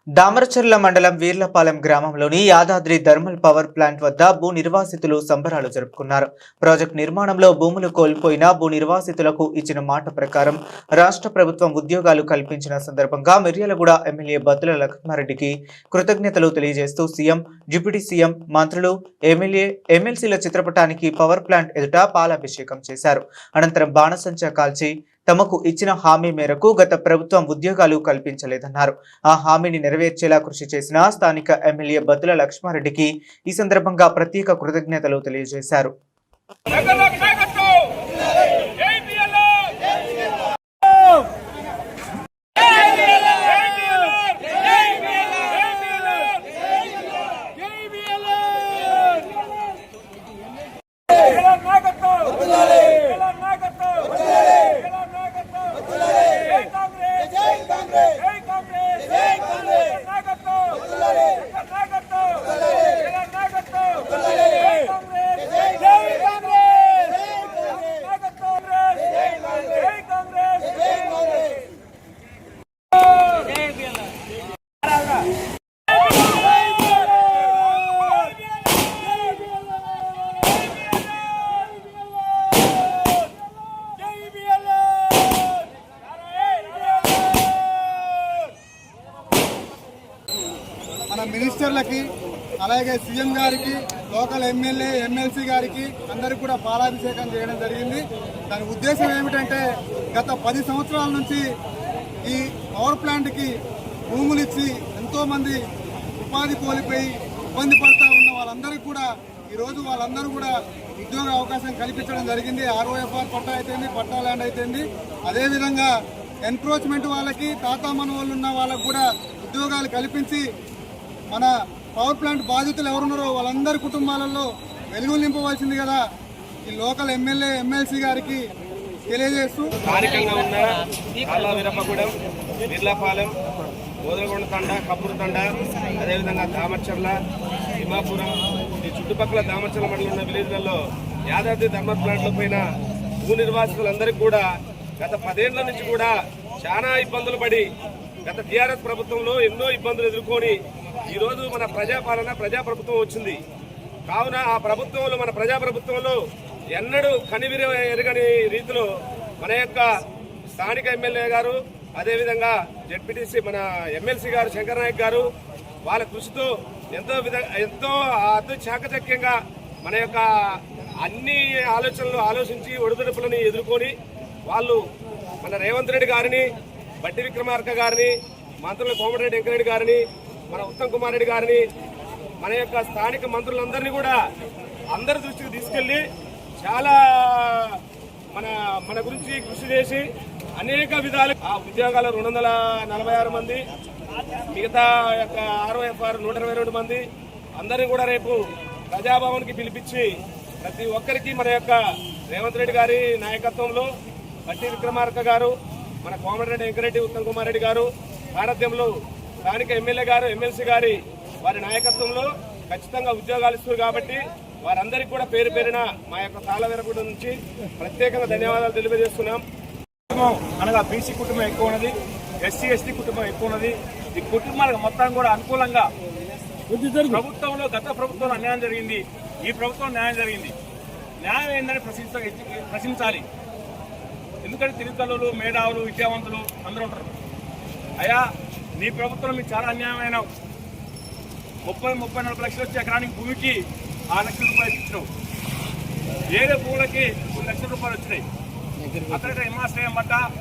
దామరచర్ల మండలం వీర్లపాలెం గ్రామంలోని Yadadri thermal power plant వద్ద భూ నిర్వాసితులు సంబరాలు జరుపుకున్నారు. ప్రాజెక్టు నిర్మాణంలో భూములు కోల్పోయిన భూ నిర్వాసితులకు ఇచ్చిన మాట ప్రకారం రాష్ట్ర ప్రభుత్వం ఉద్యోగాలు కల్పించిన సందర్భంగా మిర్యాలగూడ ఎమ్మెల్యే బత్తుల లక్ష్మారెడ్డికి కృతజ్ఞతలు తెలియజేస్తూ సీఎం, డిప్యూటీ సీఎం, మంత్రులు, ఎమ్మెల్సీల చిత్రపటానికి పవర్ ప్లాంట్ ఎదుట పాలాభిషేకం చేశారు. అనంతరం బాణసంచా కాల్చి తమకు ఇచ్చిన హామీ మేరకు గత ప్రభుత్వం ఉద్యోగాలు కల్పించలేదన్నారు. ఆ హామీని నెరవేర్చేలా కృషి చేసిన స్థానిక ఎమ్మెల్యే బత్తుల లక్ష్మారెడ్డికి ఈ సందర్భంగా ప్రత్యేక కృతజ్ఞతలు తెలియజేశారు. మన మినిస్టర్లకి, అలాగే సీఎం గారికి, లోకల్ ఎమ్మెల్యే, ఎమ్మెల్సీ గారికి అందరికీ కూడా పాలాభిషేకం చేయడం జరిగింది. దాని ఉద్దేశం ఏమిటంటే గత 10 సంవత్సరాల నుంచి ఈ పవర్ ప్లాంట్కి భూములు ఇచ్చి ఎంతోమంది ఉపాధి కోల్పోయి ఇబ్బంది పడుతూ ఉన్న వాళ్ళందరికీ కూడా ఈరోజు వాళ్ళందరూ కూడా ఉద్యోగ అవకాశం కల్పించడం జరిగింది. ROFR పట్టా అయితేంది, పట్టా ల్యాండ్ అయితేంది, అదేవిధంగా ఎన్క్రోచ్మెంట్ వాళ్ళకి, తాతా మనవాళ్ళు ఉన్న వాళ్ళకు కూడా ఉద్యోగాలు కల్పించి మన పవర్ ప్లాంట్ బాధితులు ఎవరున్నారో వాళ్ళందరి కుటుంబాలలో వెలుగులు నింపవలసింది కదా ఈ లోకల్ ఎమ్మెల్యే, ఎమ్మెల్సీ గారికి తెలియజేస్తూ స్థానికంగా ఉన్న వీరప్పగూడెం, వీర్లపాలెం, గోదలగొండ తండ, కప్పూరు తండ, అదేవిధంగా దామర్చర్ల, హిమాపురం, ఈ చుట్టుపక్కల దామర్చర్ల మండలం ఉన్న విలేజ్లలో యాదాద్రి థర్మల్ ప్లాంట్లో పోయిన భూ నిర్వాసితులందరికీ కూడా గత 10 ఏళ్ల నుంచి కూడా చాలా ఇబ్బందులు పడి గత టీఆర్ఎస్ ప్రభుత్వంలో ఎన్నో ఇబ్బందులు ఎదుర్కొని ఈరోజు మన ప్రజాప్రభుత్వం వచ్చింది. కావున ఆ ప్రభుత్వంలో, మన ప్రజాప్రభుత్వంలో ఎన్నడూ కనివిరి ఎరగని రీతిలో మన యొక్క స్థానిక ఎమ్మెల్యే గారు, అదేవిధంగా జెడ్పీటీసీ మన ఎమ్మెల్సీ గారు శంకర్ నాయక్ గారు వాళ్ళ కృషితో ఎంతో అతి చాకచక్యంగా మన యొక్క అన్ని ఆలోచనలు ఆలోచించి ఒడిదుడుపులను ఎదుర్కొని వాళ్ళు మన రేవంత్ రెడ్డి గారిని, బట్టి విక్రమార్క గారిని, మంత్రులు కోమటిరెడ్డి వెంకరెడ్డి గారిని, మన ఉత్తమ్ కుమార్ రెడ్డి గారిని, మన యొక్క స్థానిక మంత్రులందరినీ కూడా అందరి దృష్టికి తీసుకెళ్లి చాలా మన గురించి కృషి చేసి అనేక విధాలు ఆ ఉద్యోగాలు 246 మంది, మిగతా యొక్క ROFR 122 మంది అందరినీ కూడా రేపు ప్రజాభవన్కి పిలిపించి ప్రతి ఒక్కరికి మన యొక్క రేవంత్ రెడ్డి గారి నాయకత్వంలో, బట్టి విక్రమార్క గారు, మన కోమటిరెడ్డి వెంకరెడ్డి, ఉత్తమ్ కుమార్ రెడ్డి గారు సారథ్యంలో స్థానిక ఎమ్మెల్యే గారు, ఎమ్మెల్సీ గారి వారి నాయకత్వంలో ఖచ్చితంగా ఉద్యోగాలు ఇస్తారు. కాబట్టి వారందరికీ కూడా పేరు పేరున మా యొక్క తాళవీరగూడెం నుంచి ప్రత్యేకంగా ధన్యవాదాలు తెలియజేస్తున్నాం. అనగా బీసీ కుటుంబం ఎక్కువ ఉన్నది, SC ST కుటుంబం ఎక్కువ ఉన్నది. ఈ కుటుంబాలకు మొత్తం కూడా అనుకూలంగా ప్రభుత్వంలో, గత ప్రభుత్వంలో అన్యాయం జరిగింది, ఈ ప్రభుత్వం న్యాయం జరిగింది. న్యాయం ఏందని ప్రశ్నించాలి. ఎందుకంటే తిరుగుతలు, మేధావులు, విద్యావంతులు అందరూ ఉంటారు. అయ్యా, నీ ప్రభుత్వంలో మీకు చాలా అన్యాయమైన 30-34 లక్షలు వచ్చే ఎకరానికి భూమికి 6 లక్షల రూపాయలు ఇచ్చినావు. వేరే భూములకి 2 లక్షల రూపాయలు వచ్చినాయి. అక్కడ హిమాశ్రయం పట్ట,